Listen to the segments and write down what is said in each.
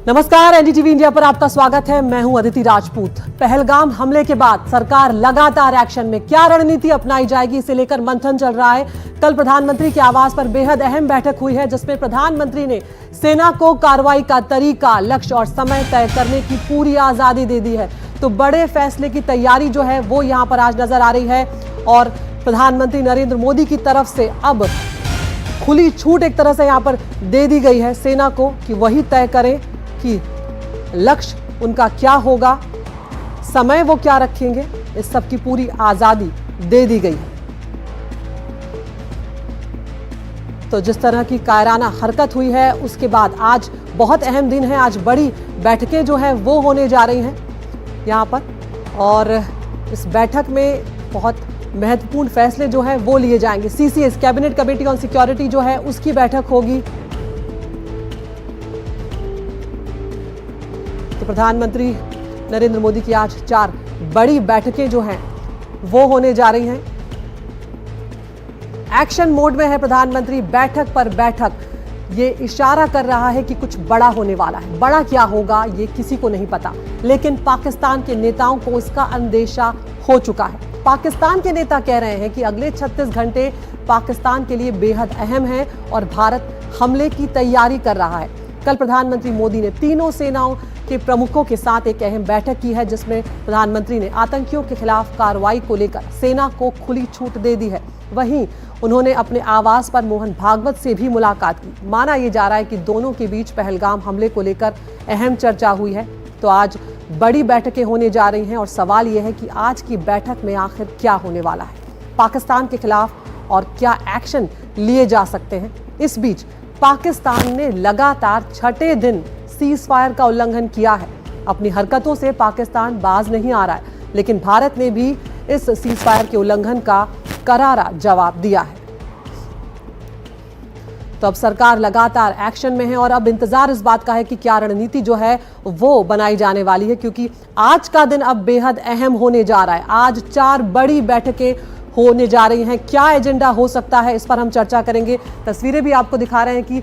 नमस्कार, NDTV India पर आपका स्वागत है। मैं हूं अदिति राजपूत। पहलगाम हमले के बाद सरकार लगातार एक्शन में, क्या रणनीति अपनाई जाएगी इसे लेकर मंथन चल रहा है। कल प्रधानमंत्री के आवास पर बेहद अहम बैठक हुई है, जिसमें प्रधानमंत्री ने सेना को कार्रवाई का तरीका, लक्ष्य और समय तय करने की पूरी आजादी दे दी है। तो बड़े फैसले की तैयारी जो है वो यहां पर आज नजर आ रही है और प्रधानमंत्री नरेंद्र मोदी की तरफ से अब खुली छूट एक तरह से यहां पर दे दी गई है सेना को कि वही तय करें कि लक्ष्य उनका क्या होगा, समय वो क्या रखेंगे, इस सब की पूरी आजादी दे दी गई है। तो जिस तरह की कायराना हरकत हुई है उसके बाद आज बहुत अहम दिन है। आज बड़ी बैठकें जो है वो होने जा रही हैं यहाँ पर, और इस बैठक में बहुत महत्वपूर्ण फैसले जो है वो लिए जाएंगे। CCS cabinet committee on security जो है उसकी बैठक होगी। तो प्रधानमंत्री नरेंद्र मोदी की आज 4 बड़ी बैठकें जो हैं वो होने जा रही हैं। एक्शन मोड में है प्रधानमंत्री, बैठक पर बैठक ये इशारा कर रहा है कि कुछ बड़ा होने वाला है। बड़ा क्या होगा ये किसी को नहीं पता, लेकिन पाकिस्तान के नेताओं को इसका अंदेशा हो चुका है। पाकिस्तान के नेता कह रहे हैं कि अगले 36 घंटे पाकिस्तान के लिए बेहद अहम है और भारत हमले की तैयारी कर रहा है। कल प्रधानमंत्री मोदी ने तीनों सेनाओं के प्रमुखों के साथ एक अहम बैठक की है, जिसमें प्रधानमंत्री ने आतंकियों के खिलाफ कार्रवाई को लेकर सेना को खुली छूट दे दी है। वहीं उन्होंने अपने आवास पर मोहन भागवत से भी मुलाकात की। माना यह जा रहा है कि दोनों के बीच पहलगाम हमले को लेकर अहम चर्चा हुई है। तो आज बड़ी बैठकें होने जा रही हैं और सवाल यह है कि आज की बैठक में आखिर क्या होने वाला है, पाकिस्तान के खिलाफ और क्या एक्शन लिए जा सकते हैं। इस बीच पाकिस्तान ने लगातार 6ठे दिन सीज फायर का उल्लंघन किया है। अपनी हरकतों से पाकिस्तान बाज नहीं आ रहा है, लेकिन भारत ने भी इस सीज फायर के उल्लंघन का करारा जवाब दिया है। तो अब सरकार लगातार एक्शन में है और अब इंतजार इस बात का है कि क्या रणनीति जो है वो बनाई जाने वाली है, क्योंकि आज का दिन अब बेहद अहम होने जा रहा है। आज 4 बड़ी बैठकें होने जा रही हैं। क्या एजेंडा हो सकता है, इस पर हम चर्चा करेंगे। तस्वीरें भी आपको दिखा रहे हैं कि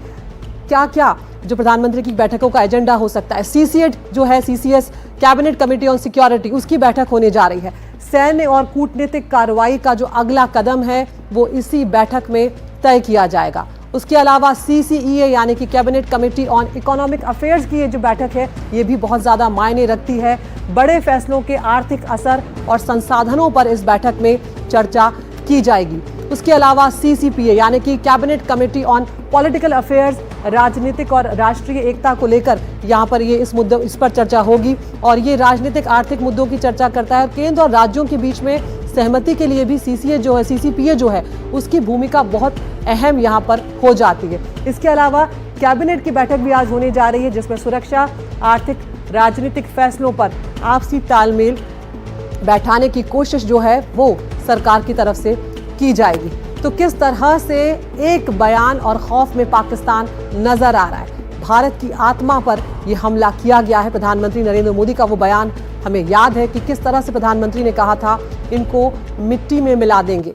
क्या क्या जो प्रधानमंत्री की बैठकों का एजेंडा हो सकता है। सीसीएट जो है, CCS cabinet committee on security, उसकी बैठक होने जा रही है। सैन्य और कूटनीतिक कार्रवाई का जो अगला कदम है वो इसी बैठक में तय किया जाएगा। उसके अलावा सीसीईए यानी कि cabinet committee on economic affairs की ये जो बैठक है ये भी बहुत ज़्यादा मायने रखती है। बड़े फैसलों के आर्थिक असर और संसाधनों पर इस बैठक में चर्चा की जाएगी। उसके अलावा सीसीपीए यानी कि cabinet committee on political affairs, राजनीतिक और राष्ट्रीय एकता को लेकर यहाँ पर ये इस पर चर्चा होगी और ये राजनीतिक आर्थिक मुद्दों की चर्चा करता है। केंद्र और राज्यों के बीच में सहमति के लिए भी सीसीपीए जो है उसकी भूमिका बहुत अहम यहाँ पर हो जाती है। इसके अलावा कैबिनेट की बैठक भी आज होने जा रही है, जिसमें सुरक्षा, आर्थिक, राजनीतिक फैसलों पर आपसी तालमेल बैठाने की कोशिश जो है वो सरकार की तरफ से की जाएगी। तो किस तरह से एक बयान और खौफ में पाकिस्तान नजर आ रहा है। भारत की आत्मा पर यह हमला किया गया है। प्रधानमंत्री नरेंद्र मोदी का वो बयान हमें याद है कि किस तरह से प्रधानमंत्री ने कहा था इनको मिट्टी में मिला देंगे।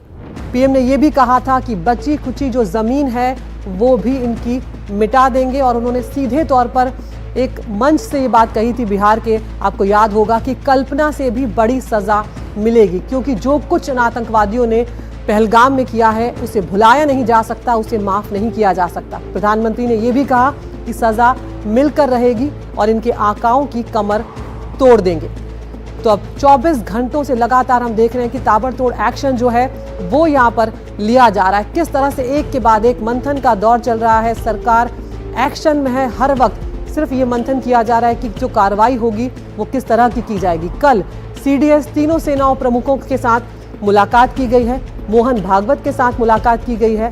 पीएम ने यह भी कहा था कि बची खुची जो जमीन है वो भी इनकी मिटा देंगे और उन्होंने सीधे तौर पर एक मंच से ये बात कही थी बिहार के, आपको याद होगा कि कल्पना से भी बड़ी सजा मिलेगी, क्योंकि जो कुछ इन आतंकवादियों ने पहलगाम में किया है उसे भुलाया नहीं जा सकता, उसे माफ नहीं किया जा सकता। प्रधानमंत्री ने यह भी कहा कि सजा मिलकर रहेगी और इनके आकाओं की कमर तोड़ देंगे। तो अब 24 घंटों से लगातार हम देख रहे हैं कि ताबड़तोड़ एक्शन जो है वो यहाँ पर लिया जा रहा है। किस तरह से एक के बाद एक मंथन का दौर चल रहा है, सरकार एक्शन में है। हर वक्त सिर्फ ये मंथन किया जा रहा है कि जो कार्रवाई होगी वो किस तरह की जाएगी। कल सीडीएस तीनों सेनाओं प्रमुखों के साथ मुलाकात की गई है, मोहन भागवत के साथ मुलाकात की गई है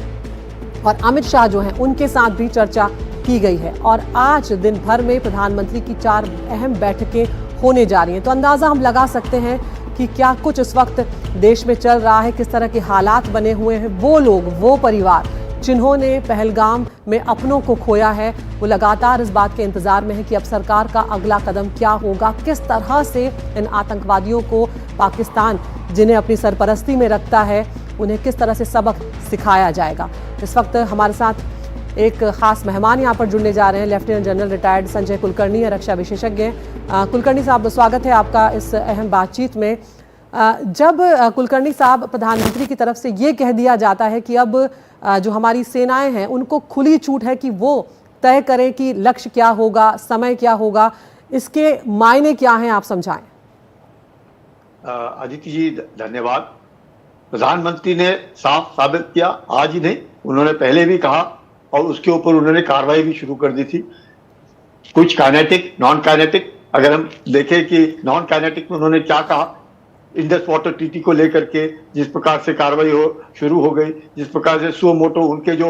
और अमित शाह जो हैं उनके साथ भी चर्चा की गई है। और आज दिन भर में प्रधानमंत्री की 4 अहम बैठकें होने जा रही हैं। तो अंदाज़ा हम लगा सकते हैं कि क्या कुछ इस वक्त देश में चल रहा है, किस तरह के हालात बने हुए हैं। वो लोग, वो परिवार जिन्होंने पहलगाम में अपनों को खोया है, वो लगातार इस बात के इंतजार में है कि अब सरकार का अगला कदम क्या होगा, किस तरह से इन आतंकवादियों को पाकिस्तान जिन्हें अपनी सरपरस्ती में रखता है उन्हें किस तरह से सबक सिखाया जाएगा। इस वक्त हमारे साथ एक खास मेहमान यहाँ पर जुड़ने जा रहे हैं। Lieutenant general retired Sanjay Kulkarni है, रक्षा विशेषज्ञ हैं। कुलकर्णी साहब, स्वागत है आपका इस अहम बातचीत में। जब कुलकर्णी साहब, प्रधानमंत्री की तरफ से ये कह दिया जाता है कि अब जो हमारी सेनाएं हैं उनको खुली छूट है कि वो तय करें कि लक्ष्य क्या होगा, समय क्या होगा, इसके मायने क्या हैं, आप समझाएं। अदिति जी धन्यवाद। प्रधानमंत्री ने साफ साबित किया, आज ही नहीं, उन्होंने पहले भी कहा और उसके ऊपर उन्होंने कार्रवाई भी शुरू कर दी थी। कुछ काइनेटिक, नॉन काइनेटिक। अगर हम देखें कि नॉन काइनेटिक में उन्होंने क्या कहा, इंडस वाटर ट्रीटी को लेकर के जिस प्रकार से कार्रवाई शुरू हो गई, जिस प्रकार से सुमोटो उनके जो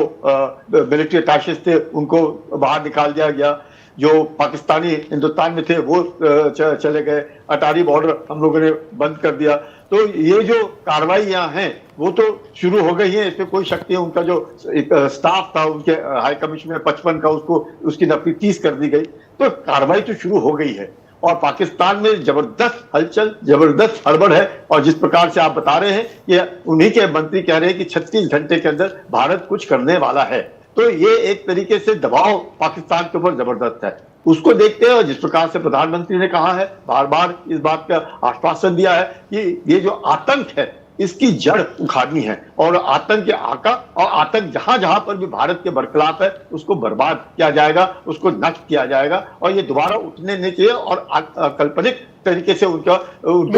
मिलिट्री अटैचेस थे उनको बाहर निकाल दिया गया, जो पाकिस्तानी हिंदुस्तान में थे वो चले गए, अटारी बॉर्डर हम लोगों ने बंद कर दिया। तो ये जो कार्रवाइयां हैं वो तो शुरू हो गई है, इसमें कोई शक नहीं है। उनका जो एक स्टाफ था उनके हाई कमीशन में 55 का, उसकी नफरी 30 कर दी गई। तो कार्रवाई तो शुरू हो गई है और पाकिस्तान में जबरदस्त हलचल, जबरदस्त हड़बड़ है। और जिस प्रकार से आप बता रहे हैं कि उन्हीं के मंत्री कह रहे हैं कि 36 घंटे के अंदर भारत कुछ करने वाला है, तो ये एक तरीके से दबाव पाकिस्तान के ऊपर जबरदस्त है। उसको देखते हैं और जिस प्रकार से प्रधानमंत्री ने कहा है, बार बार इस बात का आश्वासन दिया है कि ये जो आतंक है इसकी जड़ उखाड़नी है और आतंक के आका और आतंक जहां जहां पर भी भारत के बरखिलाफ है उसको बर्बाद किया जाएगा, उसको नष्ट किया जाएगा और ये दोबारा उठने नहीं चाहिए और काल्पनिक तरीके से उनके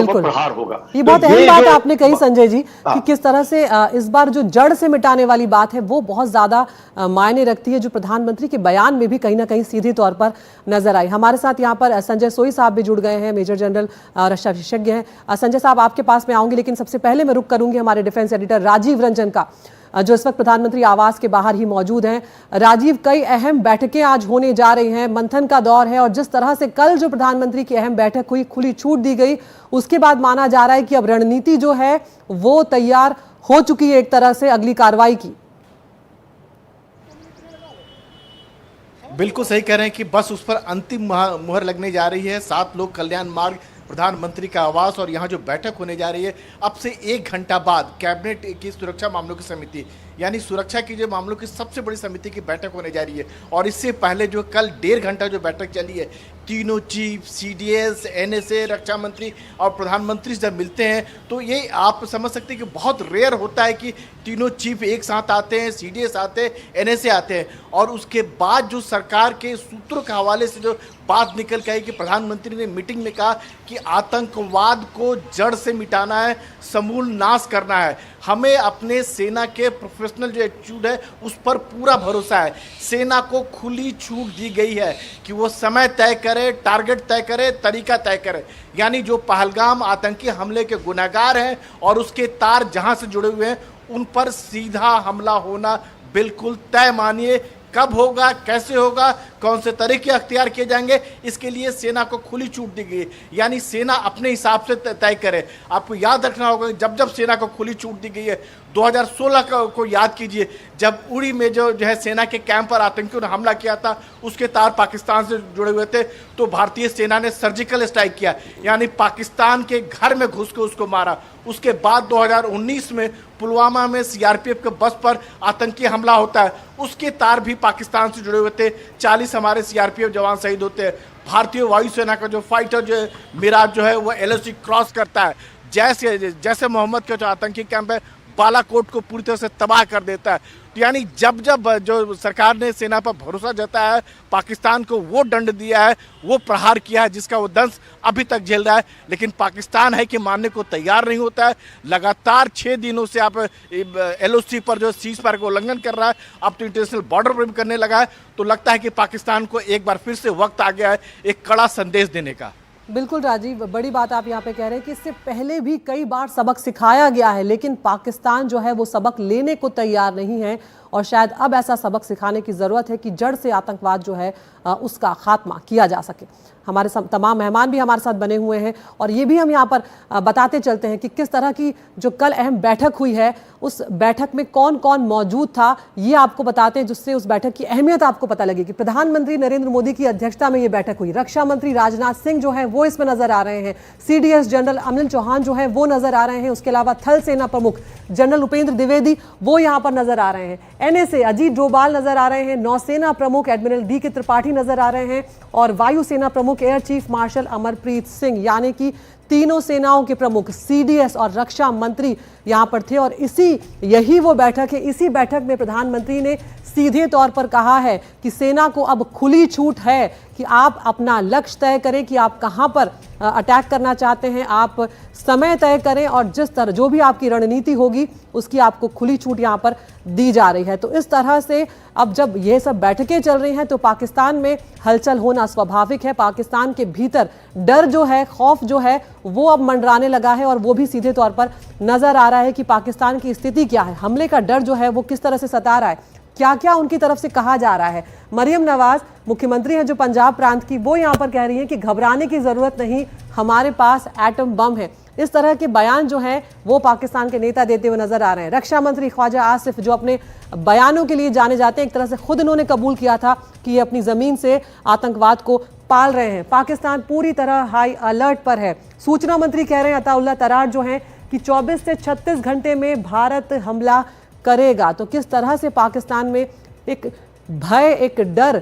ऊपर प्रहार होगा। ये बहुत अहम बात आपने कही संजय जी कि किस तरह से इस बार जो जड़ से मिटाने वाली बात है वो बहुत ज्यादा मायने रखती है, जो प्रधानमंत्री के बयान में भी कहीं ना कहीं सीधे तौर पर नजर आई। हमारे साथ यहाँ पर संजय सोई साहब भी जुड़ गए हैं, मेजर जनरल रक्षा विशेषज्ञ हैं। संजय साहब, आपके पास में आऊंगी, लेकिन सबसे पहले मैं रुक करूंगी हमारे डिफेंस एडिटर राजीव रंजन का, जो इस वक्त प्रधानमंत्री आवास के बाहर ही मौजूद हैं। राजीव, कई अहम बैठकें आज होने जा रही हैं, मंथन का दौर है और जिस तरह से कल जो प्रधानमंत्री की अहम बैठक हुई, खुली छूट दी गई, उसके बाद माना जा रहा है कि अब रणनीति जो है वो तैयार हो चुकी है एक तरह से अगली कार्रवाई की। बिल्कुल सही कह रहे हैं कि बस उस पर अंतिम मुहर लगने जा रही है। 7 लोक कल्याण मार्ग, प्रधानमंत्री का आवास और यहाँ जो बैठक होने जा रही है अब से 1 घंटा बाद कैबिनेट की सुरक्षा मामलों की समिति, यानी सुरक्षा की जो मामलों की सबसे बड़ी समिति की बैठक होने जा रही है। और इससे पहले जो कल 1.5 घंटा जो बैठक चली है, तीनों चीफ, सीडीएस, एनएसए, रक्षा मंत्री और प्रधानमंत्री जब मिलते हैं तो ये आप समझ सकते हैं कि बहुत रेयर होता है कि तीनों चीफ एक साथ आते हैं, सीडीएस आते हैं, एनएसए आते हैं। और उसके बाद जो सरकार के सूत्रों के हवाले से जो बात निकल के आई कि प्रधानमंत्री ने मीटिंग में कहा कि आतंकवाद को जड़ से मिटाना है, समूल नाश करना है। हमें अपने सेना के प्रोफेशनल जो एटीट्यूड है उस पर पूरा भरोसा है। सेना को खुली छूट दी गई है कि वो समय तय करे, टारगेट तय करे, तरीका तय करे। यानी जो पहलगाम आतंकी हमले के गुनहगार हैं और उसके तार जहां से जुड़े हुए हैं उन पर सीधा हमला होना बिल्कुल तय। मानिए कब होगा, कैसे होगा, कौन से तरीके अख्तियार किए जाएंगे, इसके लिए सेना को खुली छूट दी गई। यानी सेना अपने हिसाब से तय करे। आपको याद रखना होगा जब जब सेना को खुली छूट दी गई है, 2016 को याद कीजिए, जब उड़ी में जो है सेना के कैंप पर आतंकियों ने हमला किया था, उसके तार पाकिस्तान से जुड़े हुए थे, तो भारतीय सेना ने सर्जिकल स्ट्राइक किया, यानी पाकिस्तान के घर में घुस के उसको मारा। उसके बाद 2019 में पुलवामा में सीआरपीएफ के बस पर आतंकी हमला होता है, उसके तार भी पाकिस्तान से जुड़े हुए थे। 40 हमारे सीआरपीएफ जवान शहीद होते हैं। भारतीय वायुसेना का जो फाइटर जो है मिराज जो है वो एलओसी क्रॉस करता है, जैसे मोहम्मद का जो आतंकी कैंप है बालाकोट को पूरी तरह से तबाह कर देता है। तो यानी जब जब जो सरकार ने सेना पर भरोसा जताया है, पाकिस्तान को वो दंड दिया है, वो प्रहार किया है जिसका वो दंश अभी तक झेल रहा है, लेकिन पाकिस्तान है कि मानने को तैयार नहीं होता है। लगातार 6 दिनों से आप एलओसी पर जो सीज फायर का उल्लंघन कर रहा है, अब तो इंटरनेशनल बॉर्डर पर भी करने लगा है। तो लगता है कि पाकिस्तान को एक बार फिर से वक्त आ गया है एक कड़ा संदेश देने का। बिल्कुल राजीव, बड़ी बात आप यहाँ पे कह रहे हैं कि इससे पहले भी कई बार सबक सिखाया गया है, लेकिन पाकिस्तान जो है वो सबक लेने को तैयार नहीं है और शायद अब ऐसा सबक सिखाने की ज़रूरत है कि जड़ से आतंकवाद जो है उसका खात्मा किया जा सके। हमारे तमाम मेहमान भी हमारे साथ बने हुए हैं और ये भी हम यहाँ पर बताते चलते हैं कि किस तरह की जो कल अहम बैठक हुई है, उस बैठक में कौन कौन मौजूद था, ये आपको बताते हैं, जिससे उस बैठक की अहमियत आपको पता लगेगी। प्रधानमंत्री नरेंद्र मोदी की अध्यक्षता में ये बैठक हुई। रक्षा मंत्री राजनाथ सिंह जो है वो इसमें नजर आ रहे हैं, सीडीएस जनरल अनिल चौहान जो है वो नजर आ रहे हैं, उसके अलावा थल सेना प्रमुख जनरल उपेंद्र द्विवेदी वो यहाँ पर नजर आ रहे हैं। एनएसए अजीत डोभाल नजर आ रहे हैं, नौसेना प्रमुख एडमिरल डी के त्रिपाठी नजर आ रहे हैं और वायुसेना प्रमुख air chief marshal Amarpreet Singh, यानी कि तीनों सेनाओं के प्रमुख, सीडीएस और रक्षा मंत्री यहां पर थे। और यही वो बैठक है। इसी बैठक में प्रधानमंत्री ने सीधे तौर पर कहा है कि सेना को अब खुली छूट है कि आप अपना लक्ष्य तय करें कि आप कहां पर अटैक करना चाहते हैं, आप समय तय करें और जिस तरह जो भी आपकी रणनीति होगी उसकी आपको खुली छूट यहां पर दी जा रही है। तो इस तरह से अब जब ये सब बैठकें चल रही हैं तो पाकिस्तान में हलचल होना स्वाभाविक है। पाकिस्तान के भीतर डर जो है, खौफ जो है वो अब मंडराने लगा है और वो भी सीधे तौर पर नजर आ रहा है कि पाकिस्तान की स्थिति क्या है, हमले का डर जो है वो किस तरह से सता रहा है, क्या क्या उनकी तरफ से कहा जा रहा है। मरियम नवाज मुख्यमंत्री हैं जो पंजाब प्रांत की, वो यहां पर कह रही हैं कि घबराने की जरूरत नहीं, हमारे पास एटम बम है। इस तरह के बयान जो हैं वो पाकिस्तान के नेता देते हुए नजर आ रहे हैं। रक्षा मंत्री ख्वाजा आसिफ जो अपने बयानों के लिए जाने जाते हैं, एक तरह से खुद इन्होंने कबूल किया था कि ये अपनी जमीन से आतंकवाद को पाल रहे हैं। पाकिस्तान पूरी तरह हाई अलर्ट पर है। सूचना मंत्री कह रहे हैं अताउल्लाह तरार जो हैं कि 24 से 36 घंटे में भारत हमला करेगा। तो किस तरह से पाकिस्तान में एक भय, एक डर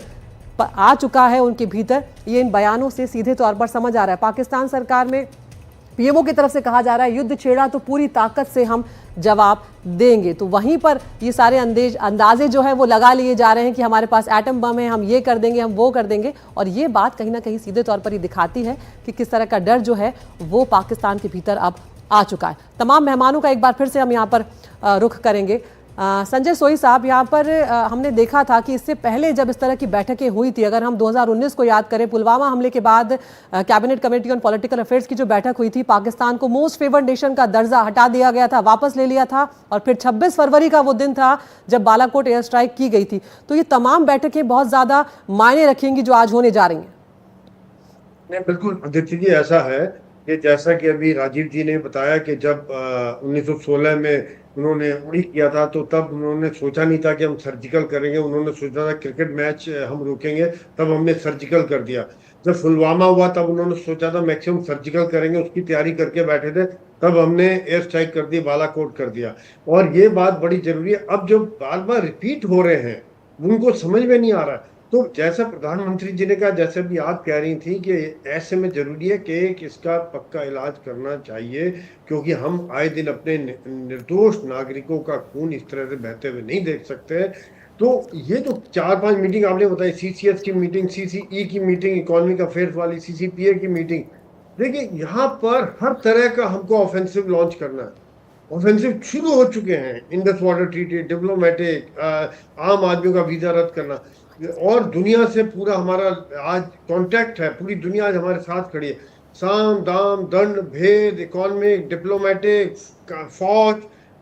आ चुका है उनके भीतर, ये इन बयानों से सीधे तौर पर समझ आ रहा है। पाकिस्तान सरकार में पीएमओ की तरफ से कहा जा रहा है युद्ध छेड़ा तो पूरी ताकत से हम जवाब देंगे। तो वहीं पर ये सारे अंदाजे जो है वो लगा लिए जा रहे हैं कि हमारे पास एटम बम है, हम ये कर देंगे, हम वो कर देंगे। और ये बात कहीं ना कहीं सीधे तौर पर ये दिखाती है कि किस तरह का डर जो है वो पाकिस्तान के भीतर अब आ चुका है। तमाम मेहमानों का एक बार फिर से हम यहाँ पर रुख करेंगे। संजय सोई साहब, यहाँ पर हमने देखा था कि इससे पहले जब इस तरह की बैठकें हुई थी, अगर हम 2019 को याद करें, पुलवामा हमले के बाद cabinet committee on political affairs की जो बैठक हुई थी, पाकिस्तान को मोस्ट फेवर्ड नेशन का दर्जा हटा दिया गया था, वापस ले लिया था और फिर 26 फरवरी का वो दिन था जब बालाकोट एयर स्ट्राइक की गई थी। तो ये तमाम बैठकें बहुत ज़्यादा मायने रखेंगी जो आज होने जा रही हैं। नहीं, बिल्कुल अदिति जी, ऐसा है कि जैसा कि अभी राजीव जी ने बताया कि जब 1916 में उन्होंने उड़ी किया था तो तब उन्होंने सोचा नहीं था कि हम सर्जिकल करेंगे। उन्होंने सोचा था क्रिकेट मैच हम रोकेंगे, तब हमने सर्जिकल कर दिया। जब पुलवामा हुआ तब उन्होंने सोचा था मैक्सिमम सर्जिकल करेंगे, उसकी तैयारी करके बैठे थे, तब हमने एयर स्ट्राइक कर दी, बालाकोट कर दिया। और ये बात बड़ी जरूरी है। अब जो बार बार रिपीट हो रहे हैं उनको समझ में नहीं आ रहा है। तो जैसा प्रधानमंत्री जी ने कहा, जैसे भी आप कह रही थी कि ऐसे में जरूरी है कि इसका पक्का इलाज करना चाहिए, क्योंकि हम आए दिन अपने निर्दोष नागरिकों का खून इस तरह से बहते हुए नहीं देख सकते। तो ये जो 4-5 मीटिंग आपने बताई, सीसीएस की मीटिंग, सीसीई की मीटिंग, इकोनॉमिक अफेयर्स वाली, सीसीपीए की मीटिंग, देखिए यहाँ पर हर तरह का हमको ऑफेंसिव लॉन्च करना है। ऑफेंसिव शुरू हो चुके हैं, इंडस वाटर ट्रीटी, डिप्लोमेटिक, आम आदमियों का वीजा रद्द करना, और दुनिया से पूरा हमारा आज कांटेक्ट है, पूरी दुनिया आज हमारे साथ खड़ी है। साम दाम दंड भेद, इकोनॉमिक, डिप्लोमेटिक, फौज,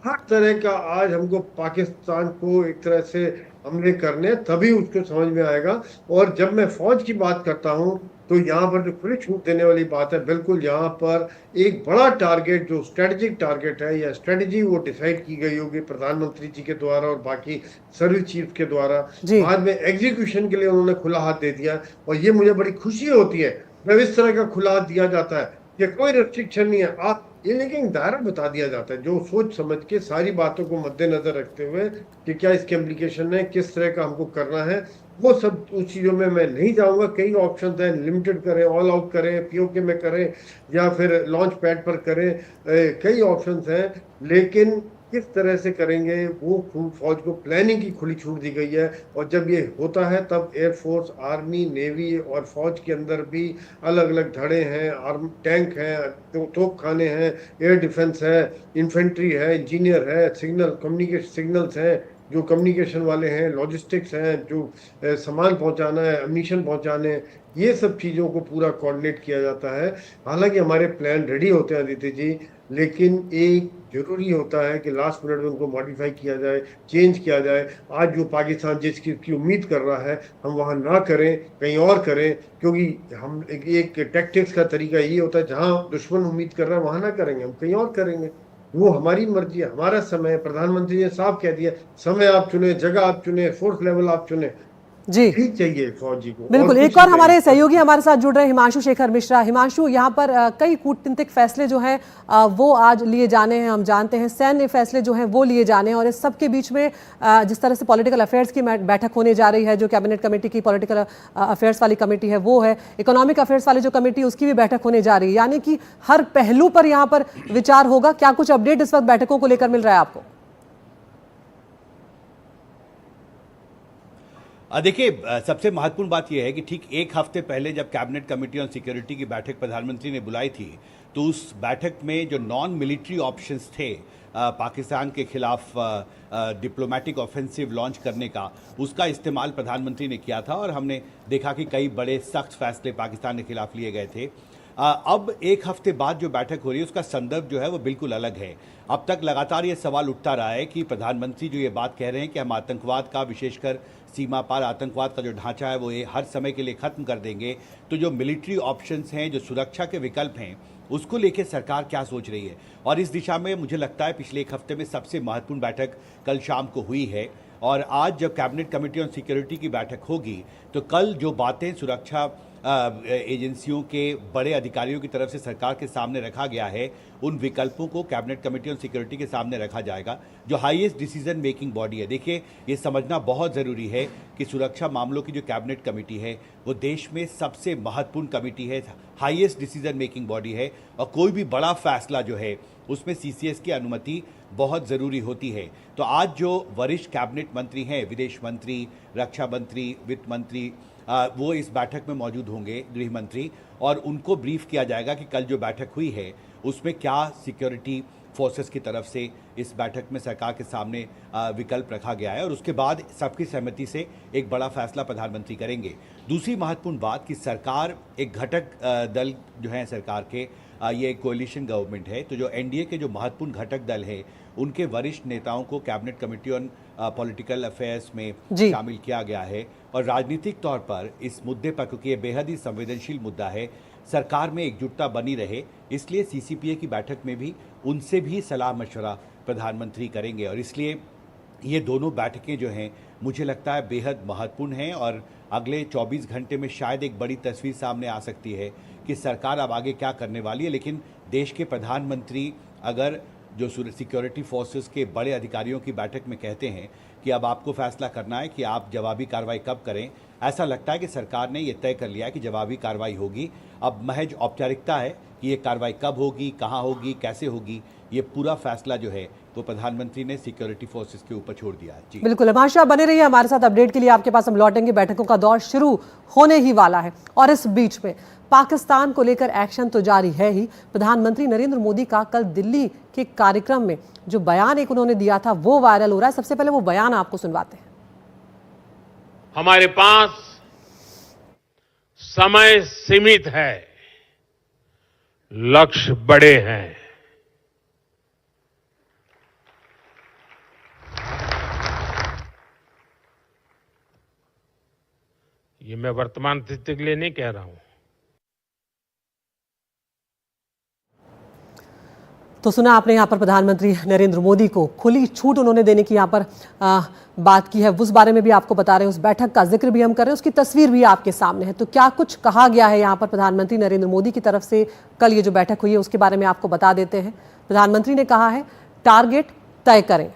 हर तरह का आज हमको पाकिस्तान को एक तरह से हमले करने, तभी उसको समझ में आएगा। और जब मैं फौज की बात करता हूँ तो यहाँ पर जो खुली छूट देने वाली बात है, बिल्कुल यहाँ पर एक बड़ा टारगेट, जो स्ट्रेटेजिक टारगेट है या स्ट्रेटेजी, वो डिसाइड की गई होगी प्रधानमंत्री जी के द्वारा और बाकी सर्विस चीफ के द्वारा। बाद में एग्जीक्यूशन के लिए उन्होंने खुला हाथ दे दिया और ये मुझे बड़ी खुशी होती है जब इस तरह का खुला हाथ दिया जाता है कि कोई रिस्ट्रिक्शन नहीं है आप ये, लेकिन दायरा बता दिया जाता है जो सोच समझ के सारी बातों को मद्देनजर रखते हुए कि क्या इसके इम्प्लीकेशन है, किस तरह का हमको करना है, वो सब उस चीज़ों में मैं नहीं जाऊंगा। कई ऑप्शन हैं, लिमिटेड करें, ऑल आउट करें, पीओके में करें या फिर लॉन्च पैड पर करें, कई ऑप्शन हैं, लेकिन किस तरह से करेंगे वो फौज को प्लानिंग की खुली छूट दी गई है। और जब ये होता है तब एयरफोर्स, आर्मी, नेवी और फौज के अंदर भी अलग अलग धड़े हैं, टैंक हैं, तोप खाने हैं, एयर डिफेंस है, इन्फेंट्री है, इंजीनियर है, सिग्नल्स हैं, जो कम्युनिकेशन वाले हैं, लॉजिस्टिक्स हैं, जो सामान पहुंचाना है, अम्यूनिशन पहुंचाने, ये सब चीज़ों को पूरा कोऑर्डिनेट किया जाता है। हालांकि हमारे प्लान रेडी होते हैं आदित्य जी, लेकिन एक जरूरी होता है कि लास्ट मिनट में उनको मॉडिफाई किया जाए, चेंज किया जाए। आज जो पाकिस्तान जिसकी उम्मीद कर रहा है हम वहाँ ना करें, कहीं और करें, क्योंकि हम एक टैक्टिक्स का तरीका ये होता है, जहाँ दुश्मन उम्मीद कर रहा है वहाँ ना करेंगे, हम कहीं और करेंगे। वो हमारी मर्जी है, हमारा समय है। प्रधानमंत्री ने साफ कह दिया, समय आप चुने, जगह आप चुने, फोर्स लेवल आप चुने। जी ठीक चाहिए फौजी को। बिल्कुल। एक कुछ और नहीं हमारे चाहिए। सहयोगी हमारे साथ जुड़ रहे हैं, हिमांशु शेखर मिश्रा। हिमांशु, यहाँ पर कई कूटनीतिक फैसले जो हैं वो आज लिए जाने हैं। हम जानते हैं सैन्य फैसले जो हैं वो लिए जाने हैं, और इस सब के बीच में जिस तरह से पॉलिटिकल अफेयर्स की बैठक होने जा रही है, जो कैबिनेट कमेटी की पॉलिटिकल अफेयर्स वाली कमेटी है वो है, इकोनॉमिक अफेयर्स वाली जो कमेटी उसकी भी बैठक होने जा रही है, यानी कि हर पहलू पर यहाँ पर विचार होगा। क्या कुछ अपडेट इस वक्त बैठकों को लेकर मिल रहा है आपको? देखिए, सबसे महत्वपूर्ण बात यह है कि ठीक एक हफ्ते पहले जब कैबिनेट कमेटी ऑन सिक्योरिटी की बैठक प्रधानमंत्री ने बुलाई थी, तो उस बैठक में जो नॉन मिलिट्री ऑप्शंस थे पाकिस्तान के खिलाफ डिप्लोमेटिक ऑफेंसिव लॉन्च करने का, उसका इस्तेमाल प्रधानमंत्री ने किया था, और हमने देखा कि कई बड़े सख्त फैसले पाकिस्तान के खिलाफ लिए गए थे। अब एक हफ्ते बाद जो बैठक हो रही है उसका संदर्भ जो है वो बिल्कुल अलग है। अब तक लगातार ये सवाल उठता रहा है कि प्रधानमंत्री जो ये बात कह रहे हैं कि हम आतंकवाद का, विशेषकर सीमा पार आतंकवाद का जो ढांचा है वो ये हर समय के लिए खत्म कर देंगे, तो जो मिलिट्री ऑप्शंस हैं, जो सुरक्षा के विकल्प हैं, उसको लेकर सरकार क्या सोच रही है। और इस दिशा में मुझे लगता है पिछले एक हफ्ते में सबसे महत्वपूर्ण बैठक कल शाम को हुई है, और आज जब कैबिनेट कमेटी ऑन सिक्योरिटी की बैठक होगी तो कल जो बातें सुरक्षा एजेंसियों के बड़े अधिकारियों की तरफ से सरकार के सामने रखा गया है, उन विकल्पों को कैबिनेट कमेटी ऑन सिक्योरिटी के सामने रखा जाएगा, जो हाईएस्ट डिसीजन मेकिंग बॉडी है। देखिए, ये समझना बहुत ज़रूरी है कि सुरक्षा मामलों की जो कैबिनेट कमेटी है वो देश में सबसे महत्वपूर्ण कमेटी है, हाईएस्ट डिसीजन मेकिंग बॉडी है, और कोई भी बड़ा फैसला जो है उसमें सीसीएस की अनुमति बहुत ज़रूरी होती है। तो आज जो वरिष्ठ कैबिनेट मंत्री हैं, विदेश मंत्री, रक्षा मंत्री, वित्त मंत्री, वो इस बैठक में मौजूद होंगे, गृह मंत्री, और उनको ब्रीफ किया जाएगा कि कल जो बैठक हुई है उसमें क्या सिक्योरिटी फोर्सेस की तरफ से इस बैठक में सरकार के सामने विकल्प रखा गया है, और उसके बाद सबकी सहमति से एक बड़ा फैसला प्रधानमंत्री करेंगे। दूसरी महत्वपूर्ण बात कि सरकार एक घटक दल जो है सरकार के, ये कोalition गवर्नमेंट है, तो जो एनडीए के जो महत्वपूर्ण घटक दल है उनके वरिष्ठ नेताओं को cabinet committee on political affairs में शामिल किया गया है, और राजनीतिक तौर पर इस मुद्दे पर, क्योंकि ये बेहद ही संवेदनशील मुद्दा है, सरकार में एकजुटता बनी रहे, इसलिए सीसीपीए की बैठक में भी उनसे भी सलाह मशवरा प्रधानमंत्री करेंगे। और इसलिए ये दोनों बैठकें जो हैं मुझे लगता है बेहद महत्वपूर्ण हैं, और अगले 24 घंटे में शायद एक बड़ी तस्वीर सामने आ सकती है कि सरकार अब आगे क्या करने वाली है। लेकिन देश के प्रधानमंत्री अगर जो सिक्योरिटी फोर्सेस के बड़े अधिकारियों की बैठक में कहते हैं कि अब आपको फैसला करना है कि आप जवाबी कार्रवाई कब करें, ऐसा लगता है कि सरकार ने ये तय कर लिया है कि जवाबी कार्रवाई होगी। अब महज औपचारिकता है कि ये कार्रवाई कब होगी, कहाँ होगी, कैसे होगी, ये पूरा फैसला जो है वो प्रधानमंत्री ने सिक्योरिटी फोर्सेस के ऊपर छोड़ दिया है। जी बिल्कुल, हिमांशु आप बने रहिए हमारे साथ, अपडेट के लिए आपके पास हम लौटेंगे। बैठकों का दौर शुरू होने ही वाला है, और इस बीच में पाकिस्तान को लेकर एक्शन तो जारी है ही। प्रधानमंत्री नरेंद्र मोदी का कल दिल्ली के कार्यक्रम में जो बयान एक उन्होंने दिया था वो वायरल हो रहा है। सबसे पहले वो बयान आपको सुनवाते हैं। हमारे पास समय सीमित है, लक्ष्य बड़े हैं। ये मैं वर्तमान स्थिति के लिए नहीं कह रहा हूं। तो सुना आपने यहाँ पर प्रधानमंत्री नरेंद्र मोदी को खुली छूट उन्होंने देने की यहाँ पर बात की है, उस बारे में भी आपको बता रहे हैं, उस बैठक का जिक्र भी हम कर रहे हैं, उसकी तस्वीर भी आपके सामने है। तो क्या कुछ कहा गया है यहाँ पर प्रधानमंत्री नरेंद्र मोदी की तरफ से, कल ये जो बैठक हुई है उसके बारे में आपको बता देते हैं। प्रधानमंत्री ने कहा है टारगेट तय करें,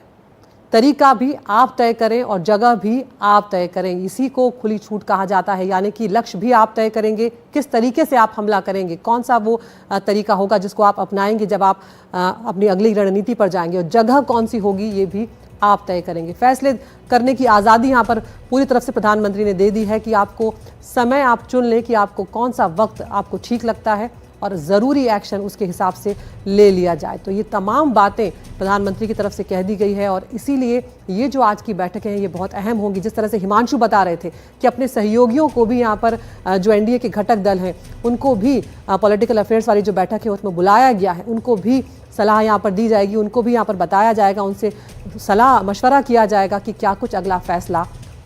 तरीका भी आप तय करें और जगह भी आप तय करें, इसी को खुली छूट कहा जाता है। यानी कि लक्ष्य भी आप तय करेंगे, किस तरीके से आप हमला करेंगे, कौन सा वो तरीका होगा जिसको आप अपनाएंगे जब आप अपनी अगली रणनीति पर जाएंगे, और जगह कौन सी होगी ये भी आप तय करेंगे। फैसले करने की आज़ादी यहाँ पर पूरी तरफ से प्रधानमंत्री ने दे दी है कि आपको समय आप चुन लें कि आपको कौन सा वक्त आपको ठीक लगता है, और ज़रूरी एक्शन उसके हिसाब से ले लिया जाए। तो ये तमाम बातें प्रधानमंत्री की तरफ से कह दी गई है, और इसीलिए ये जो आज की बैठकें हैं ये बहुत अहम होंगी। जिस तरह से हिमांशु बता रहे थे कि अपने सहयोगियों को भी यहाँ पर जो एनडीए के घटक दल हैं उनको भी पॉलिटिकल अफेयर्स वाली जो बैठक है उसमें बुलाया गया है, उनको भी सलाह यहाँ पर दी जाएगी, उनको भी यहाँ पर बताया जाएगा, उनसे सलाह मशवरा किया जाएगा कि क्या कुछ अगला फैसला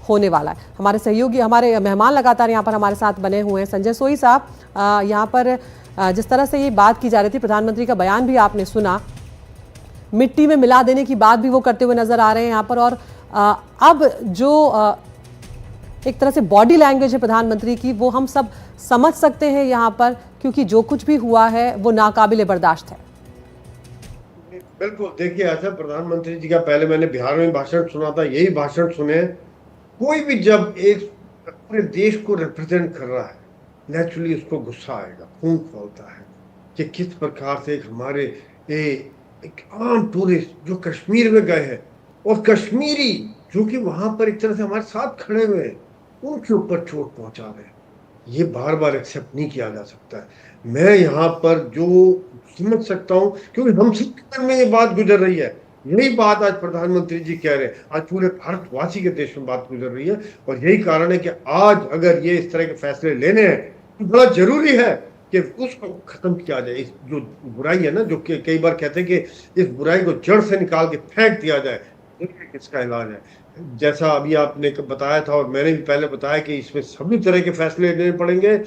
होने वाला है। हमारे सहयोगी, हमारे मेहमान लगातार यहाँ पर हमारे साथ बने हुए हैं। संजय सोई साहब, यहाँ पर जिस तरह से ये बात की जा रही थी, प्रधानमंत्री का बयान भी आपने सुना, मिट्टी में मिला देने की बात भी वो करते हुए नजर आ रहे हैं यहाँ पर, और अब जो एक तरह से बॉडी लैंग्वेज है प्रधानमंत्री की, वो हम सब समझ सकते हैं यहाँ पर, क्योंकि जो कुछ भी हुआ है वो नाकाबिले बर्दाश्त है। बिल्कुल, देखिए ऐसा प्रधानमंत्री जी का पहले मैंने बिहार में भाषण सुना था, यही भाषण सुने। कोई भी जब एक पूरे देश को रिप्रेजेंट कर रहा है, नेचुरली उसको गुस्सा आएगा, खून खौलता है कि किस प्रकार से हमारे एक आम टूरिस्ट जो कश्मीर में गए हैं और कश्मीरी जो कि वहां पर एक तरह से हमारे साथ खड़े हुए हैं, उनके ऊपर चोट पहुंचा रहे हैं। ये बार बार एक्सेप्ट नहीं किया जा सकता है। मैं यहाँ पर जो समझ सकता हूँ, क्योंकि हम सब में ये बात गुजर रही है, यही बात आज प्रधानमंत्री जी कह रहे हैं, आज पूरे भारतवासी के देश में बात गुजर रही है। और यही कारण है कि आज अगर ये इस तरह के फैसले लेने हैं तो बड़ा जरूरी है कि उसको खत्म किया जाए। इस जो बुराई है ना, जो कई बार कहते हैं कि इस बुराई को जड़ से निकाल के फेंक दिया जाए, इसका इलाज है। जैसा अभी आपने बताया था और मैंने भी पहले बताया कि इसमें सभी तरह के फैसले लेने पड़ेंगे,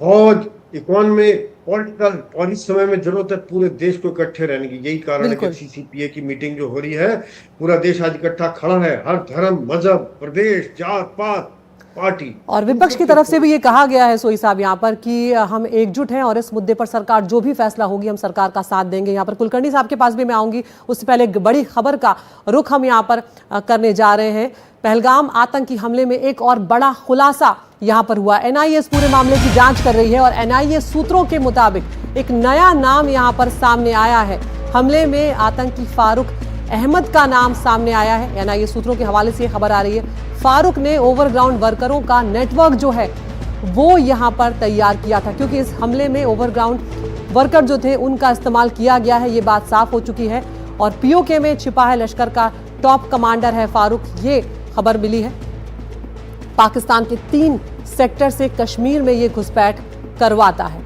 फौज, इकोनॉमी, पॉलिटिकल, और इस समय में जरूरत है पूरे देश को इकट्ठे रहने की। यही कारण है कि सीसीपीए की मीटिंग जो हो रही है, पूरा देश आज इकट्ठा खड़ा है, हर धर्म, मजहब, प्रदेश, जात पात, पार्टी। और विपक्ष की तरफ से भी ये कहा गया है सोई साहब यहाँ पर कि हम एकजुट हैं और इस मुद्दे पर सरकार जो भी फैसला होगी हम सरकार का साथ देंगे। यहाँ पर कुलकर्णी साहब के पास भी मैं आऊंगी, उससे पहले एक बड़ी खबर का रुख हम यहाँ पर करने जा रहे हैं। पहलगाम आतंकी हमले में एक और बड़ा खुलासा यहाँ पर हुआ। एनआईए इस पूरे मामले की जांच कर रही है और एनआईए सूत्रों के मुताबिक एक नया नाम यहाँ पर सामने आया है। हमले में आतंकी फारूक अहमद का नाम सामने आया है। एनआईए सूत्रों के हवाले से खबर आ रही है, फारूक ने ओवरग्राउंड वर्करों का नेटवर्क जो है वो यहाँ पर तैयार किया था, क्योंकि इस हमले में ओवरग्राउंड वर्कर जो थे उनका इस्तेमाल किया गया है, ये बात साफ हो चुकी है। और पीओके में छिपा है लश्कर का टॉप कमांडर है फारूक, ये खबर मिली है। पाकिस्तान के 3 सेक्टर से कश्मीर में ये घुसपैठ करवाता है।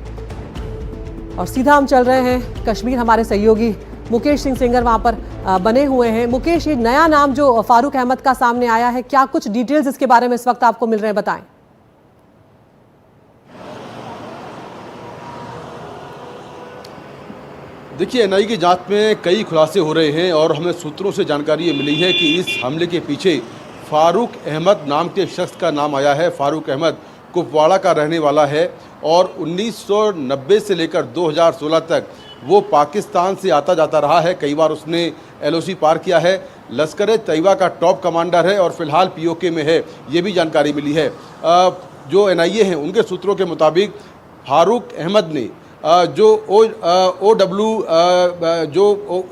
और सीधा हम चल रहे हैं कश्मीर, हमारे सहयोगी मुकेश सिंह सेंगर वहां पर बने हुए हैं। मुकेश, ये नया नाम जो फारूक अहमद का सामने आया है, क्या कुछ डिटेल्स इसके बारे में इस वक्त आपको मिल रहे हैं, बताएं। देखिए, एनआई की जांच में कई खुलासे हो रहे हैं और हमें सूत्रों से जानकारी ये मिली है कि इस हमले के पीछे फारूक अहमद नाम के शख्स का नाम आया है। फारूक अहमद कुपवाड़ा का रहने वाला है और 1990 से लेकर 2016 तक वो पाकिस्तान से आता जाता रहा है। कई बार उसने एलओसी पार किया है। लश्कर तैयबा का टॉप कमांडर है और फिलहाल पीओके में है, ये भी जानकारी मिली है। जो एनआईए हैं उनके सूत्रों के मुताबिक फारूक अहमद ने जो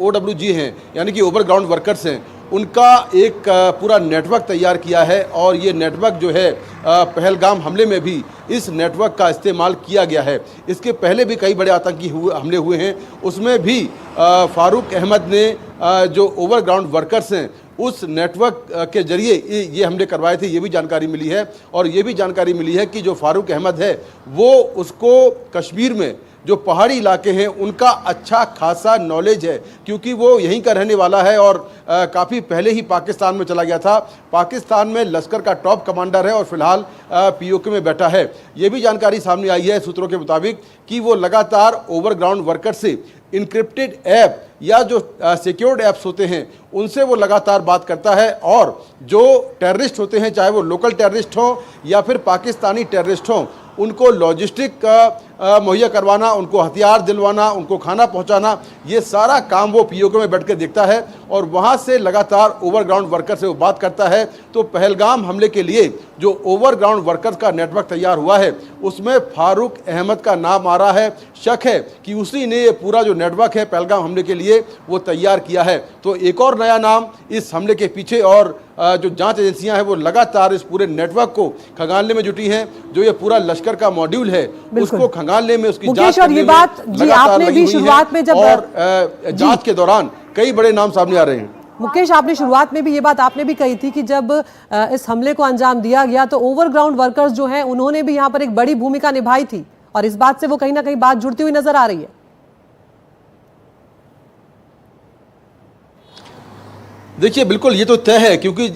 OWG हैं, यानी कि ओवरग्राउंड वर्कर्स हैं, उनका एक पूरा नेटवर्क तैयार किया है और ये नेटवर्क जो है पहलगाम हमले में भी इस नेटवर्क का इस्तेमाल किया गया है। इसके पहले भी कई बड़े आतंकी हमले हुए हैं, उसमें भी फारूक अहमद ने जो ओवरग्राउंड वर्कर्स हैं उस नेटवर्क के जरिए ये हमले करवाए थे, ये भी जानकारी मिली है। और ये भी जानकारी मिली है कि जो फारूक अहमद है वो उसको कश्मीर में जो पहाड़ी इलाके हैं उनका अच्छा खासा नॉलेज है, क्योंकि वो यहीं का रहने वाला है और काफ़ी पहले ही पाकिस्तान में चला गया था। पाकिस्तान में लश्कर का टॉप कमांडर है और फिलहाल पीओके में बैठा है। ये भी जानकारी सामने आई है सूत्रों के मुताबिक कि वो लगातार ओवरग्राउंड वर्कर से इनक्रिप्टेड ऐप या जो सिक्योर्ड ऐप्स होते हैं उनसे वो लगातार बात करता है और जो टेररिस्ट होते हैं, चाहे वो लोकल टेररिस्ट हों या फिर पाकिस्तानी टेररिस्ट हों, उनको लॉजिस्टिक मुहैया करवाना, उनको हथियार दिलवाना, उनको खाना पहुंचाना, ये सारा काम वो पीओके में बैठ कर देखता है और वहाँ से लगातार ओवरग्राउंड वर्कर से वो बात करता है। तो पहलगाम हमले के लिए जो ओवरग्राउंड वर्कर्स का नेटवर्क तैयार हुआ है उसमें फारूक अहमद का नाम आ रहा है। शक है कि उसी ने ये पूरा जो नेटवर्क है पहलगाम हमले के लिए वो तैयार किया है। तो एक और नया नाम इस हमले के पीछे, और जो जांच एजेंसियां हैं वो लगातार इस पूरे नेटवर्क को खंगालने में जुटी हैं। जो ये पूरा लश्कर का मॉड्यूल है उसको खंगालने में, उसकी जांच करने में लगातार लगी हुई है और जांच के दौरान कई बड़े नाम सामने आ रहे हैं। मुकेश, आपने शुरुआत में भी ये बात आपने भी कही थी कि जब इस हमले को अंजाम दिया गया तो ओवरग्राउंड वर्कर्स जो हैं उन्होंने भी यहाँ पर एक बड़ी भूमिका निभाई थी और इस बात से वो कहीं ना कहीं बात जुड़ती हुई नजर आ रही है। देखिए, बिल्कुल ये तो तय है, क्योंकि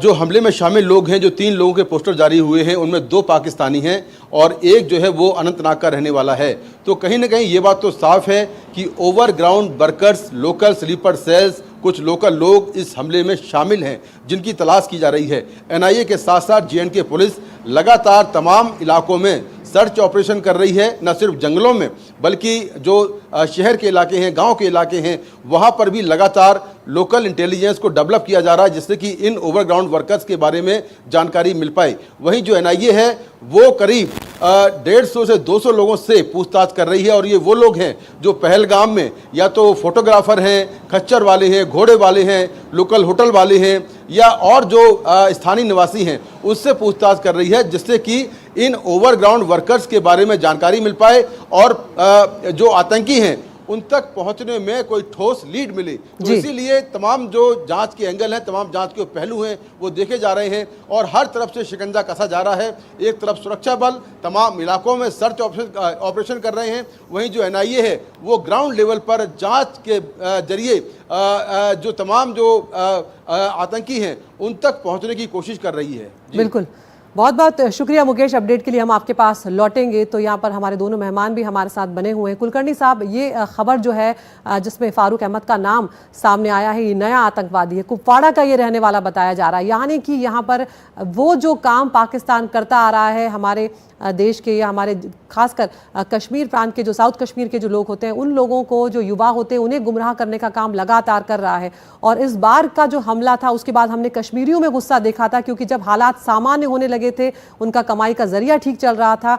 जो हमले में शामिल लोग हैं, जो 3 लोगों के पोस्टर जारी हुए हैं उनमें 2 पाकिस्तानी हैं और एक जो है वो अनंतनाग का रहने वाला है। तो कहीं ना कहीं ये बात तो साफ है कि overground workers, local sleeper cells कुछ लोकल लोग इस हमले में शामिल हैं, जिनकी तलाश की जा रही है। एनआईए के साथ साथ जेएंडके पुलिस लगातार तमाम इलाकों में सर्च ऑपरेशन कर रही है, न सिर्फ जंगलों में बल्कि जो शहर के इलाके हैं, गांव के इलाके हैं, वहां पर भी लगातार लोकल इंटेलिजेंस को डेवलप किया जा रहा है, जिससे कि इन ओवरग्राउंड वर्कर्स के बारे में जानकारी मिल पाए। वहीं जो एनआईए है वो करीब 150 से 200 लोगों से पूछताछ कर रही है, और ये वो लोग हैं जो पहलगाम में या तो फोटोग्राफर हैं, खच्चर वाले हैं, घोड़े वाले हैं, लोकल होटल वाले हैं, या और जो स्थानीय निवासी हैं उससे पूछताछ कर रही है, जिससे कि इन ओवरग्राउंड वर्कर्स के बारे में जानकारी मिल पाए और जो आतंकी हैं उन तक पहुंचने में कोई ठोस लीड मिले। तो इसीलिए तमाम जो जांच के एंगल हैं, तमाम जांच के पहलू हैं, वो देखे जा रहे हैं और हर तरफ से शिकंजा कसा जा रहा है। एक तरफ सुरक्षा बल तमाम इलाकों में सर्च ऑपरेशन कर रहे हैं, वहीं जो एनआईए है वो ग्राउंड लेवल पर जांच के जरिए जो तमाम जो आतंकी हैं उन तक पहुंचने की कोशिश कर रही है। बिल्कुल, बहुत बहुत शुक्रिया मुकेश। अपडेट के लिए हम आपके पास लौटेंगे। तो यहाँ पर हमारे दोनों मेहमान भी हमारे साथ बने हुए हैं। कुलकर्णी साहब, ये खबर जो है जिसमें फारूक अहमद का नाम सामने आया है, ये नया आतंकवादी है, कुपवाड़ा का ये रहने वाला बताया जा रहा है। यानी कि यहाँ पर वो जो काम पाकिस्तान करता आ रहा है हमारे देश के या हमारे खासकर कश्मीर प्रांत के जो साउथ कश्मीर के जो लोग होते हैं, उन लोगों को, जो युवा होते हैं, उन्हें गुमराह करने का काम लगातार कर रहा है। और इस बार का जो हमला था उसके बाद हमने कश्मीरियों में गुस्सा देखा था, क्योंकि जब हालात सामान्य होने लगे थे, उनका कमाई का जरिया ठीक चल रहा था,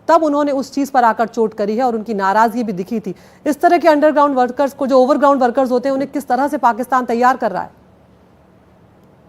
तब उन्होंने उस चीज पर आकर चोट करी है और उनकी नाराजगी भी दिखी थी। इस तरह के अंडरग्राउंड वर्कर्स को, जो ओवरग्राउंड वर्कर्स होते हैं, उन्हें किस तरह से पाकिस्तान तैयार कर रहा है?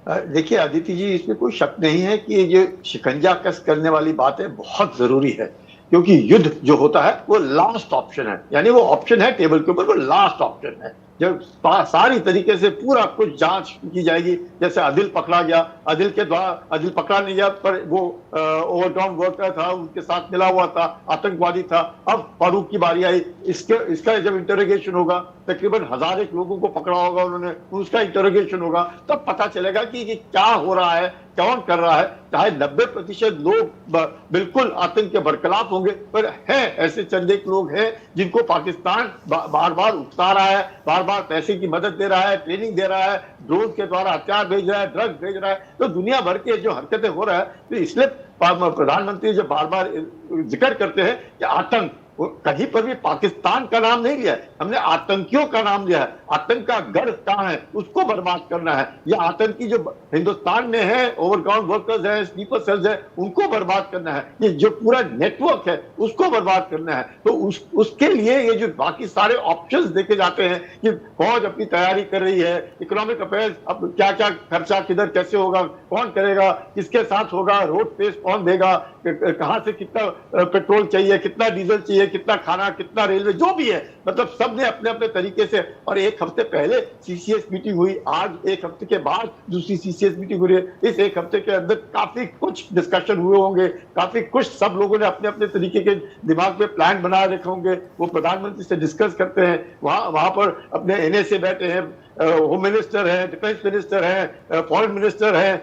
देखिए आदित्य जी, इसमें कोई शक नहीं है कि ये शिकंजा कस करने वाली बात है, बहुत जरूरी है, क्योंकि युद्ध जो होता है वो लास्ट ऑप्शन है। यानी वो ऑप्शन है टेबल के ऊपर, वो लास्ट ऑप्शन है। जब सारी तरीके से पूरा कुछ जांच की जाएगी, जैसे आदिल पकड़ा गया, आदिल के द्वारा, आदिल पकड़ा नहीं गया पर वो ओवरग्राउंड वर्कर था, उनके साथ मिला हुआ था, आतंकवादी था। अब फारूक की बारी आई, इसका जब इंटरोगेशन होगा, तकरीबन 1000 लोगों को पकड़ा होगा उन्होंने, उसका इंटरोगेशन होगा, तब पता चलेगा कि क्या हो रहा है, कौन कर रहा है। चाहे 90% लोग बिल्कुल आतंक के बरखिलाफ होंगे, पर हैं ऐसे चंद एक लोग हैं जिनको पाकिस्तान बार बार उकसा रहा है, बार बार पैसे की मदद दे रहा है, ट्रेनिंग दे रहा है, ड्रोन के द्वारा हथियार भेज रहा है, ड्रग्स भेज रहा है। तो दुनिया भर के जो हरकतें हो रहा है, तो इसलिए प्रधानमंत्री जो बार बार जिक्र करते हैं कि आतंक, कहीं पर भी पाकिस्तान का नाम नहीं लिया है, हमने आतंकियों का नाम लिया है। आतंक का गढ़ कहां है, उसको बर्बाद करना है। ये आतंकी जो हिंदुस्तान में है, ओवरग्राउंड वर्कर्स है, स्लीपर सेल्स है, उनको बर्बाद करना है। ये जो पूरा नेटवर्क है उसको बर्बाद करना है। तो उसके लिए ये जो बाकी सारे ऑप्शंस देखे जाते हैं कि फौज अपनी तैयारी कर रही है, इकोनॉमिक अफेयर्स, अब क्या क्या खर्चा किधर कैसे होगा, कौन करेगा, किसके साथ होगा, रोड फेस कौन देगा, कहां से कितना पेट्रोल चाहिए, कितना डीजल चाहिए, कितना खाना, कितना रेलवे, जो भी है, मतलब सब ने अपने अपने तरीके से। और एक हफ्ते पहले सीसीएस मीटिंग हुई, आज एक हफ्ते के बाद दूसरी सीसीएस मीटिंग हुई है। इस एक हफ्ते के अंदर काफी कुछ डिस्कशन हुए होंगे, काफी कुछ सब लोगों ने अपने अपने तरीके के दिमाग में प्लान बना रखे होंगे, वो प्रधानमंत्री से डिस्कस करते हैं। वहां पर अपने एनए से बैठे हैं, होम मिनिस्टर है, डिफेंस मिनिस्टर है, फॉरेन मिनिस्टर है,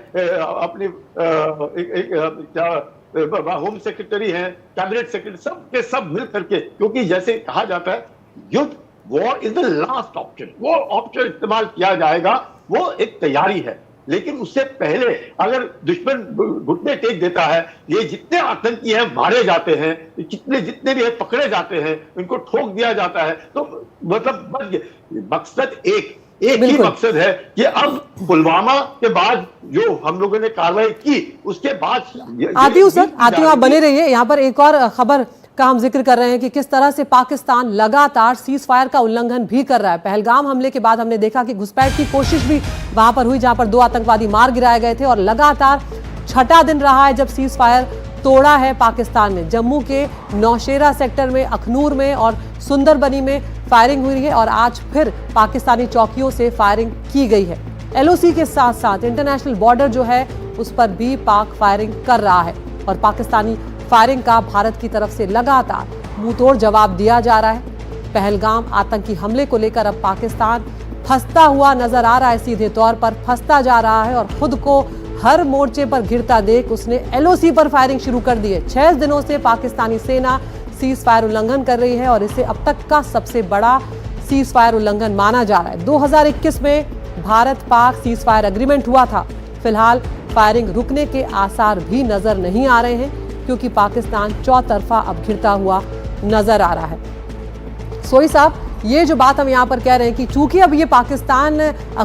अपनी होम सेक्रेटरी है, कैबिनेट सेक्रेटरी, सब के सब मिल करके, क्योंकि जैसे कहा जाता है युद्ध, war is the last option, वो ऑप्शन इस्तेमाल किया जाएगा, वो एक तैयारी है। लेकिन उससे पहले अगर दुश्मन घुटने टेक देता है, ये जितने आतंकी हैं मारे जाते हैं, जितने भी है पकड़े जाते हैं, उनको ठोक दिया जाता है, तो मतलब मकसद एक ही मकसद है कि अब पुलवामा के बाद जो हम लोगों ने कार्रवाई की, उसके बाद आती हूँ सर, आती हूँ, आप बने रहिए। यहाँ पर एक और खबर का हम जिक्र कर रहे हैं कि किस तरह से पाकिस्तान लगातार सीज फायर का उल्लंघन भी कर रहा है। पहलगाम हमले के बाद हमने देखा कि घुसपैठ की कोशिश भी वहां पर हुई, जहां पर 2 आतंकवादी मार गिराए गए थे, और लगातार छठा दिन रहा है जब सीज फायर तोड़ा है पाकिस्तान ने। जम्मू के नौशेरा सेक्टर में, अखनूर में और सुंदरबनी में फायरिंग हुई है, और आज फिर पाकिस्तानी चौकियों से फायरिंग की गई है। एलओसी के साथ साथ इंटरनेशनल बॉर्डर जो है उस पर भी पाक फायरिंग कर रहा है, और पाकिस्तानी फायरिंग का भारत की तरफ से लगातार मुंहतोड़ जवाब दिया जा रहा है। पहलगाम आतंकी हमले को लेकर अब पाकिस्तान फंसता हुआ नजर आ रहा है, सीधे तौर पर फंसता जा रहा है, और खुद को हर मोर्चे पर घिरता देख उसने एलओसी पर फायरिंग शुरू कर दी है। 6 दिनों से पाकिस्तानी सेना सीज फायर उल्लंघन कर रही है, और इसे अब तक का सबसे बड़ा सीज फायर उल्लंघन माना जा रहा है। 2021 में Bharat Pak cease fire agreement हुआ था। फिलहाल फायरिंग रुकने के आसार भी नजर नहीं आ रहे हैं क्योंकि पाकिस्तान चौतरफा अब घिरता हुआ नजर आ रहा है। सोई साहब, ये जो बात हम यहाँ पर कह रहे हैं कि चूंकि अब ये पाकिस्तान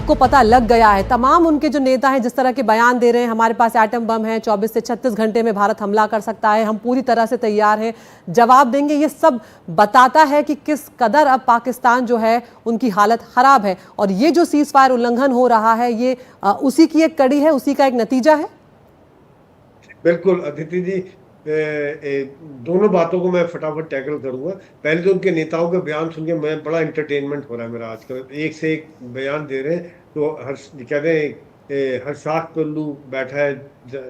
को पता लग गया है, तमाम उनके जो नेता हैं जिस तरह के बयान दे रहे हैं, हमारे पास एटम बम है, 24 से 36 घंटे में भारत हमला कर सकता है, हम पूरी तरह से तैयार हैं, जवाब देंगे, ये सब बताता है कि किस कदर अब पाकिस्तान जो है उनकी हालत खराब है। और ये जो सीज फायर उल्लंघन हो रहा है, ये उसी की एक कड़ी है, उसी का एक नतीजा है। बिल्कुल अदिति जी, दोनों बातों को मैं फटाफट टैकल करूंगा। पहले तो उनके नेताओं के बयान सुन के मैं बड़ा इंटरटेनमेंट हो रहा है मेरा आजकल। एक से एक बयान दे रहे हैं, तो कहते हैं हर शाख पर उल्लू बैठा है,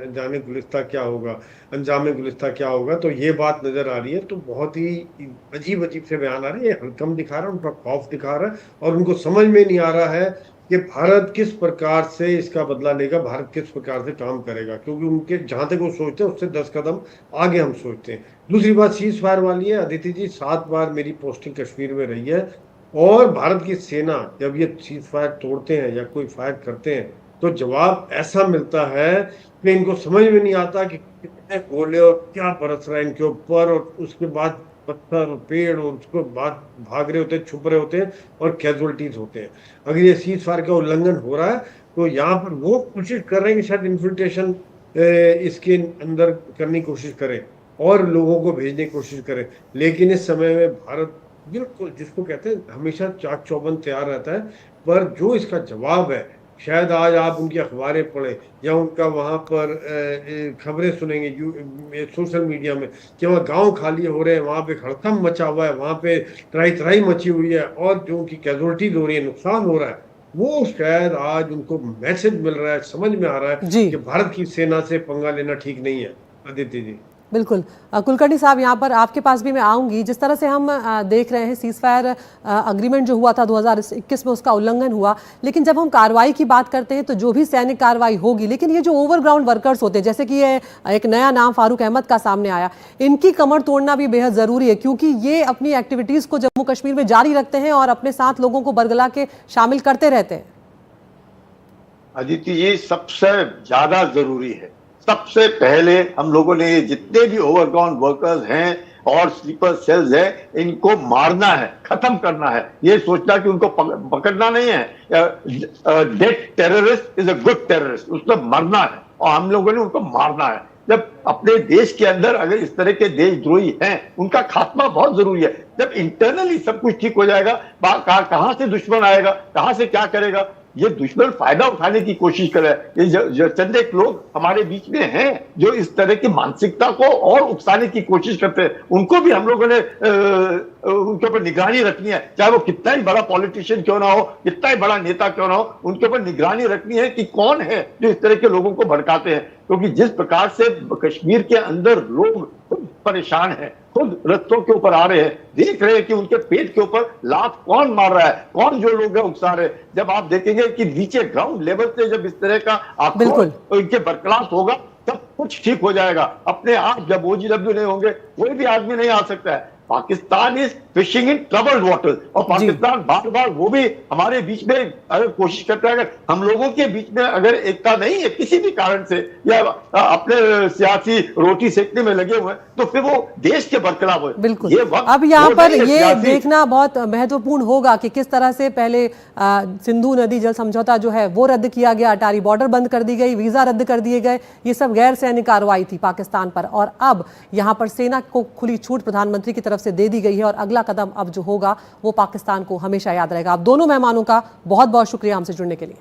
जाने गुलिस्ता क्या होगा, अंजाम गुलिस्ता क्या होगा। तो ये बात नजर आ रही है। तो बहुत ही अजीब अजीब से बयान आ रहे हैं, हल्कम दिखा रहा है, उनका खौफ दिखा रहा है, और उनको समझ में नहीं आ रहा है कि भारत किस प्रकार से इसका बदला लेगा, भारत किस प्रकार से काम करेगा। क्योंकि उनके जहां तक वो सोचते हैं उससे 10 कदम आगे हम सोचते हैं। दूसरी बात सीज फायर वाली है। अदिति जी, 7 बार मेरी पोस्टिंग कश्मीर में रही है, और भारत की सेना जब ये सीज फायर तोड़ते हैं या कोई फायर करते हैं तो जवाब ऐसा मिलता है कि इनको समझ में नहीं आता कि कितने गोले और क्या बरस रहा है इनके ऊपर, और उसके बाद पत्थर और पेड़, और उसको बाद भाग रहे होते हैं, छुप रहे होते हैं, और कैजुअलिटीज होते हैं। अगर ये सीज फायर का उल्लंघन हो रहा है तो यहाँ पर वो कोशिश कर रहे हैं कि शायद इन्फिल्ट्रेशन इसके अंदर करने की कोशिश करें और लोगों को भेजने की कोशिश करें। लेकिन इस समय में भारत बिल्कुल, जिसको कहते हैं, हमेशा चाक चौबंद तैयार रहता है। पर जो इसका जवाब है, शायद आज आप उनकी अखबारें पढ़ें या उनका वहाँ पर खबरें सुनेंगे सोशल मीडिया में कि वहाँ गांव खाली हो रहे हैं, वहाँ पे हड़कंप मचा हुआ है, वहाँ पे त्राही त्राही मची हुई है, और जो उनकी कैजुअलिटीज हो रही है, नुकसान हो रहा है, वो शायद आज उनको मैसेज मिल रहा है, समझ में आ रहा है कि भारत की सेना से पंगा लेना ठीक नहीं है। अदिति जी, बिल्कुल। कुलकर्णी साहब, यहाँ पर आपके पास भी मैं आऊँगी। जिस तरह से हम देख रहे हैं, सीज फायर अग्रीमेंट जो हुआ था 2021 में, उसका उल्लंघन हुआ, लेकिन जब हम कार्रवाई की बात करते हैं तो जो भी सैनिक कार्रवाई होगी, लेकिन ये जो ओवरग्राउंड वर्कर्स होते हैं, जैसे कि ये एक नया नाम फारूक अहमद का सामने आया, इनकी कमर तोड़ना भी बेहद ज़रूरी है, क्योंकि ये अपनी एक्टिविटीज़ को जम्मू कश्मीर में जारी रखते हैं और अपने साथ लोगों को बरगला के शामिल करते रहते हैं। अदिति जी, सबसे ज्यादा जरूरी है, सबसे पहले हम लोगों ने जितने भी ओवरग्राउंड वर्कर्स हैं और स्लीपर सेल्स हैं, इनको मारना है, खत्म करना है। ये सोचना कि उनको पकड़ना नहीं है। Dead terrorist is a good terrorist, उसको मरना है, और हम लोगों ने उनको मारना है। जब अपने देश के अंदर अगर इस तरह के देशद्रोही हैं, उनका खात्मा बहुत जरूरी है। जब इंटरनली सब कुछ ठीक हो जाएगा, कहां से दुश्मन आएगा, कहां से क्या करेगा, ये दुश्मन फायदा उठाने की कोशिश कर रहे हैं। ये चंद एक लोग हमारे बीच में हैं जो इस तरह की मानसिकता को और उकसाने की कोशिश करते हैं। उनको भी हम लोगों ने उनके ऊपर निगरानी रखनी है, चाहे वो कितना ही बड़ा पॉलिटिशियन क्यों ना हो, कितना ही बड़ा नेता क्यों ना हो, उनके ऊपर निगरानी रखनी है कि कौन है जो इस तरह के लोगों को भड़काते हैं। क्योंकि जिस प्रकार से कश्मीर के अंदर लोग खुद परेशान हैं, खुद रस्तों के ऊपर आ रहे हैं, देख रहे हैं कि उनके पेट के ऊपर लात कौन मार रहा है, कौन जो लोग हैं उकसा रहे हैं। जब आप देखेंगे कि नीचे ग्राउंड लेवल से जब इस तरह का आक्रोश इनके बरकरार होगा, तब कुछ ठीक हो जाएगा अपने आप। जब OGW नहीं होंगे, कोई भी आदमी नहीं आ सकता है। Pakistan is fishing in troubled water, और पाकिस्तान बार बार वो भी हमारे बीच में अगर कोशिश करता है, अगर हम लोगों के बीच में अगर एकता नहीं है किसी भी कारण से, या अपने सियासी रोटी सेकने में लगे हुए हैं, तो फिर वो देश के बरकरार हुए। बिल्कुल। अब यहाँ पर ये देखना बहुत महत्वपूर्ण होगा कि किस तरह से पहले सिंधु नदी जल समझौता जो है वो रद्द किया गया, अटारी बॉर्डर बंद कर दी गई, वीजा रद्द कर दिए गए, ये सब गैर सैनिक कार्रवाई थी पाकिस्तान पर, और अब यहाँ पर सेना को खुली छूट प्रधानमंत्री की तरफ से दे दी गई है, और अगला कदम अब जो होगा वो पाकिस्तान को हमेशा याद रहेगा। आप दोनों मेहमानों का बहुत बहुत शुक्रिया हमसे जुड़ने के लिए।